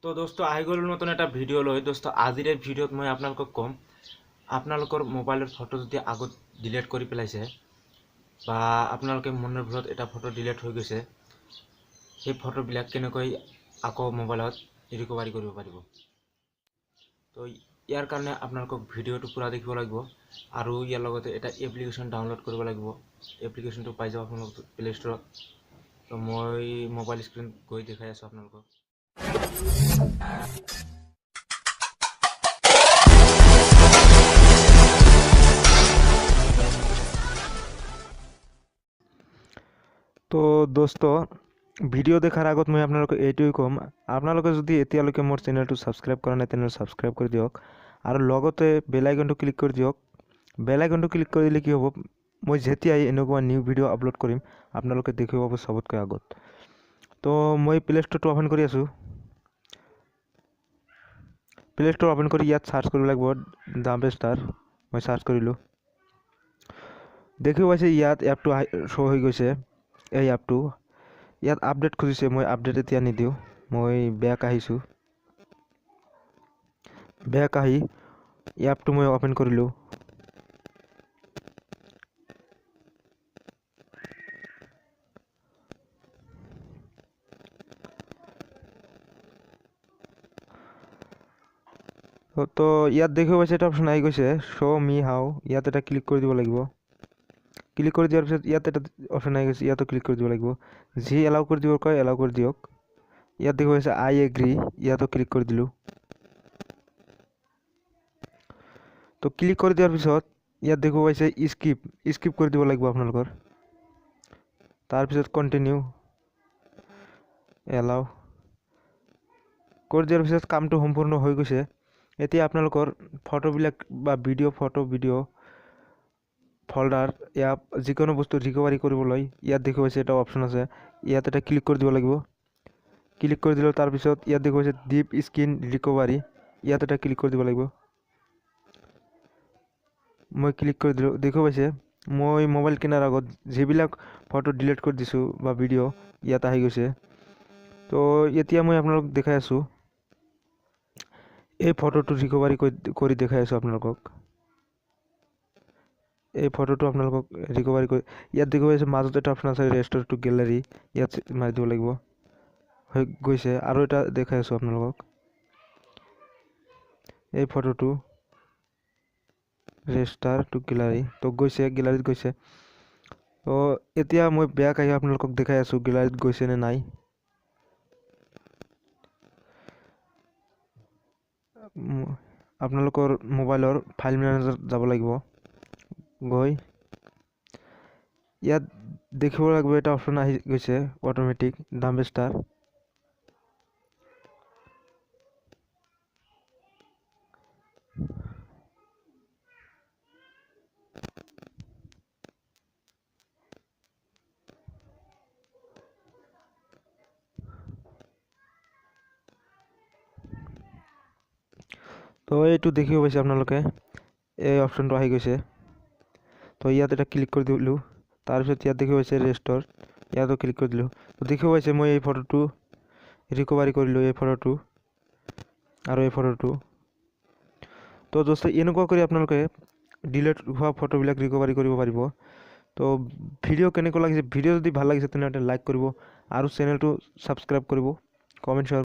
তো দোস্ত আহি গ'ল নতুন এটা ভিডিঅ' লৈ দোস্ত আজিৰ এই ভিডিঅ'ত মই আপোনালোকক ক'ম আপোনালোকৰ মোবাইলৰ ফটো যদি আগত ডিলিট কৰি পেলাইছে বা আপোনালোকে মনৰ ভিতৰত এটা ফটো ডিলিট হৈ গৈছে সেই ফটোবিলাক কেনেকৈ আকৌ মোবাইলত ৰিকভাৰি কৰিব পাৰিব। তো ইয়াৰ কাৰণে আপোনালোকক ভিডিঅ'টো পুৰা দেখিব লাগিব আৰু ইয়াৰ লগতে এটা এপ্লিকেশ্যন ডাউনলোড কৰিব লাগিব। এপ্লিকেশ্যনটো পাই যাব আপোনালোক প্লে' ষ্টৰত। তো মই মোবাইল স্ক্ৰীন গৈ দেখাই আছোঁ আপোনালোকক। তো দোস্ত ভিডিঅ' দেখাৰ আগত মই আপোনালোকক এইটোৱে ক'ম, আপোনালোকে যদি এতিয়ালৈকে মোৰ চেনেলটো ছাবস্ক্ৰাইব কৰা নাই তেনেহ'লে ছাবস্ক্ৰাইব কৰি দিয়ক আৰু লগতে বেল আইকনটো ক্লিক কৰি দিয়ক। বেল আইকনটো ক্লিক কৰি দিলে কি হ'ব, মই যেতিয়াই এনেকুৱা নিউ ভিডিঅ' আপলোড কৰিম আপোনালোকে দেখিব পাব চবতকৈ আগত। তো মই প্লে ষ্ট'ৰটো অ'পেন কৰি আছোঁ। প্লে ষ্ট'ৰ অ'পেন কৰি ইয়াত চাৰ্চ কৰিব লাগিব ডাম্পষ্টাৰ। মই চাৰ্চ কৰিলোঁ, দেখিব পাইছে ইয়াত এপটো শ্ব' হৈ গৈছে। এই এপটো ইয়াত আপডেট খুজিছে, মই আপডেট এতিয়া নিদিওঁ। মই বেক আহিছোঁ, বেক আহি এপটো মই অ'পেন কৰিলোঁ। তো ইয়াত দেখিব পাইছে এটা অপশ্যন আহি গৈছে শ্ব' মি হাউ। ইয়াত এটা ক্লিক কৰি দিব লাগিব। ক্লিক কৰি দিয়াৰ পিছত ইয়াত এটা অপশ্যন আহি গৈছে, ইয়াতো ক্লিক কৰি দিব লাগিব। যি এলাউ কৰি দিব কয় এলাউ কৰি দিয়ক। ইয়াত দেখিব পাইছে আই এগ্ৰি, ইয়াতো ক্লিক কৰি দিলোঁ। তো ক্লিক কৰি দিয়াৰ পিছত ইয়াত দেখিব পাইছে স্কিপ কৰি দিব লাগিব আপোনালোকৰ। তাৰপিছত কণ্টিনিউ এলাউ কৰি দিয়াৰ পিছত কামটো সম্পূৰ্ণ হৈ গৈছে। এতিয়া আপোনালোকৰ ফটোবিলাক বা ভিডিঅ' ফল্ডাৰ এপ যিকোনো বস্তু ৰিকভাৰি কৰিবলৈ ইয়াত দেখিব পাইছে এটা অপশ্যন আছে, ইয়াত এটা ক্লিক কৰি দিব লাগিব। ক্লিক কৰি দিলোঁ, তাৰপিছত ইয়াত দেখিব পাইছে ডিপ স্ক্ৰীন ৰিকভাৰি, ইয়াত এটা ক্লিক কৰি দিব লাগিব। মই ক্লিক কৰি দিলোঁ, দেখিব পাইছে মই মোবাইল কিনাৰ আগত যিবিলাক ফটো ডিলিট কৰি দিছোঁ বা ভিডিঅ' ইয়াত আহি গৈছে। তো এতিয়া মই আপোনালোকক দেখাই আছোঁ, এই ফটোটো ৰিকভাৰি কৰি দেখাই আছোঁ আপোনালোকক। এই ফটোটো আপোনালোকক ৰিকভাৰি কৰি ইয়াত দেখিব পাইছে মাজত এটা অপশ্যন আছে ৰেষ্ট'ৰ টু গেলাৰী, ইয়াত মাৰি দিব লাগিব। হৈ গৈছে। আৰু এটা দেখাই আছোঁ আপোনালোকক, এই ফটোটো ৰেষ্টাৰ টু গেলাৰী, তো গৈছে গেলাৰীত গৈছে। তো এতিয়া মই বেক আহি আপোনালোকক দেখাই আছোঁ গেলাৰীত গৈছে নে নাই। আপোনালোকৰ মোবাইলৰ ফাইল মেনেজাৰ যাব লাগিব, গৈ ইয়াত দেখিব লাগিব এটা অপশ্যন আহি গৈছে অট'মেটিক ডাম্পষ্টাৰ। তো এইটো দেখিব পাইছে আপোনালোকে, এই অপশ্যনটো আহি গৈছে। তো ইয়াত এটা ক্লিক কৰি দিলোঁ, তাৰপিছত ইয়াত দেখিব পাইছে ৰেষ্ট'ৰ, ইয়াতো ক্লিক কৰি দিলোঁ। তো দেখিব পাইছে মই এই ফটোটো ৰিকভাৰি কৰিলোঁ, এই ফটোটো আৰু এই ফটোটো। তো দোস্ত এনেকুৱা কৰি আপোনালোকে ডিলিট হোৱা ফটোবিলাক ৰিকভাৰি কৰিব পাৰিব। তো ভিডিঅ' কেনেকুৱা লাগিছে, ভিডিঅ' যদি ভাল লাগিছে তেনেহ'লে লাইক কৰিব আৰু চেনেলটো ছাবস্ক্ৰাইব কৰিব, কমেণ্ট শ্বেয়াৰ